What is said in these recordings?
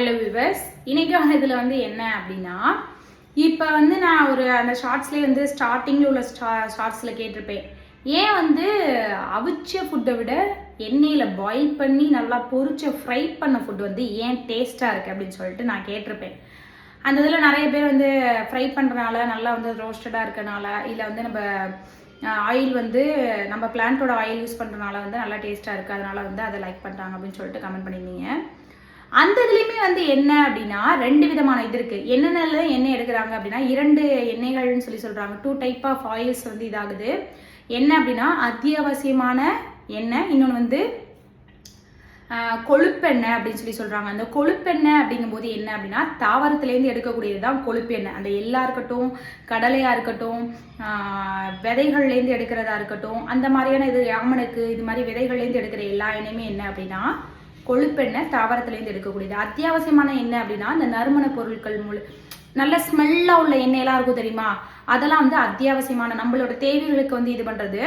Hello viewers, இன்னைக்கான இதில் வந்து என்ன அப்படின்னா, இப்போ வந்து நான் அந்த ஷார்ட்ஸ்லேயே வந்து ஸ்டார்டிங்கில் உள்ள ஷார்ட்ஸில் கேட்டிருப்பேன், ஏன் வந்து அவிச்ச ஃபுட்டை விட எண்ணெயில் பாயில் பண்ணி நல்லா பொரிச்ச ஃப்ரை பண்ண ஃபுட் வந்து ஏன் டேஸ்ட்டாக இருக்குது அப்படின்னு சொல்லிட்டு நான் கேட்டிருப்பேன். அந்த இதில் நிறைய பேர் வந்து ஃப்ரை பண்ணுறனால நல்லா வந்து ரோஸ்டடாக இருக்கனால, இல்லை வந்து நம்ம ஆயில் வந்து நம்ம பிளான்ட்டோட ஆயில் யூஸ் பண்ணுறனால வந்து நல்லா டேஸ்ட்டாக இருக்குது, அதனால் வந்து அதை லைக் பண்ணுறாங்க அப்படின்னு சொல்லிட்டு கமெண்ட் பண்ணியிருந்தீங்க. அந்த இதுலேயுமே வந்து என்ன அப்படின்னா, 2 விதமான இது இருக்குது. என்னென்ன எண்ணெய் எடுக்கிறாங்க அப்படின்னா, 2 எண்ணெய்கள்னு சொல்கிறாங்க. 2 டைப் ஆஃப் ஆயில்ஸ் வந்து இதாகுது. என்ன அப்படின்னா, அத்தியாவசியமான எண்ணெய், இன்னொன்று வந்து கொழுப்பெண்ணெய் அப்படின்னு சொல்கிறாங்க. அந்த கொழுப்பெண்ணெய் அப்படிங்கும்போது என்ன அப்படின்னா, தாவரத்துலேருந்து எடுக்கக்கூடியது தான் கொழுப்பெண்ணெய். அந்த எள்ளா இருக்கட்டும், கடலையாக இருக்கட்டும், விதைகள்லேருந்து எடுக்கிறதா இருக்கட்டும், அந்த மாதிரியான இது ஆமணக்கு இது மாதிரி விதைகள்லேருந்து எடுக்கிற எல்லா எண்ணெயுமே என்ன அப்படின்னா கொழுப்பெண்ணெய், தாவரத்துலேருந்து எடுக்கக்கூடியது. அத்தியாவசியமான எண்ணெய் அப்படின்னா இந்த நறுமண பொருட்கள் நல்ல ஸ்மெல்லாக உள்ள எண்ணெயெல்லாம் இருக்கும் தெரியுமா, அதெல்லாம் வந்து அத்தியாவசியமான நம்மளோட தேவைகளுக்கு வந்து இது பண்ணுறது.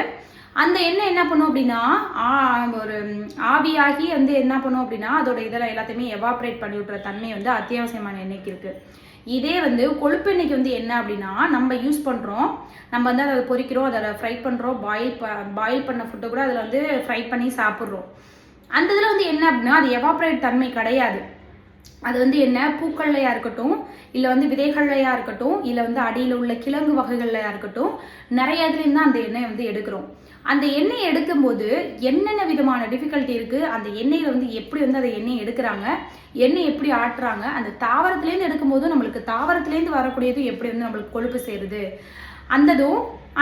அந்த எண்ணெய் என்ன பண்ணும் அப்படின்னா, ஒரு ஆவியாகி வந்து என்ன பண்ணும் அப்படின்னா அதோட இதெல்லாம் எல்லாத்தையுமே எவாப்ரேட் பண்ணி விட்டுற தன்மை வந்து அத்தியாவசியமான எண்ணெய்க்கு இருக்குது. இதே வந்து கொழுப்பெண்ணெய்க்கு வந்து என்ன அப்படின்னா, நம்ம யூஸ் பண்ணுறோம், நம்ம வந்து அதை பொரிக்கிறோம், அதை ஃப்ரை பண்ணுறோம், பாயில் பண்ண ஃபுட்டை கூட அதில் வந்து ஃப்ரை பண்ணி சாப்பிட்றோம். அந்த இதில் வந்து என்ன அப்படின்னா, அது எவாப்ரேட் தன்மை கிடையாது. அது வந்து என்ன, பூக்கள்லையாக இருக்கட்டும், இல்லை வந்து விதைகள்லையாக இருக்கட்டும், இல்லை வந்து அடியில் உள்ள கிழங்கு வகைகள்லையாக இருக்கட்டும், நிறைய இதுலேருந்து தான் அந்த எண்ணெய் வந்து எடுக்கிறோம். அந்த எண்ணெய் எடுக்கும்போது என்னென்ன விதமான டிஃபிகல்ட்டி இருக்குது, அந்த எண்ணெயில் வந்து எப்படி வந்து அந்த எண்ணெய் எடுக்கிறாங்க, எண்ணெய் எப்படி ஆட்டுறாங்க, அந்த தாவரத்துலேருந்து எடுக்கும்போதும் நம்மளுக்கு தாவரத்துலேருந்து வரக்கூடியது எப்படி வந்து நம்மளுக்கு கொழுப்பு சேருது,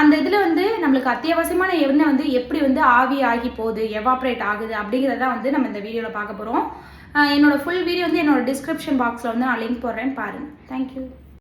அந்த இதில் வந்து நம்மளுக்கு அத்தியாவசியமான எண்ணெய் வந்து எப்படி வந்து ஆவி ஆகி போகுது, எவாப்ரேட் ஆகுது அப்படிங்கிறத வந்து நம்ம இந்த வீடியோவில் பார்க்க போகிறோம். என்னோட ஃபுல் வீடியோ வந்து என்னோட டிஸ்கிரிப்ஷன் பாக்ஸில் வந்து நான் லிங்க் போடுறேன், பாருங்கள். தேங்க்யூ.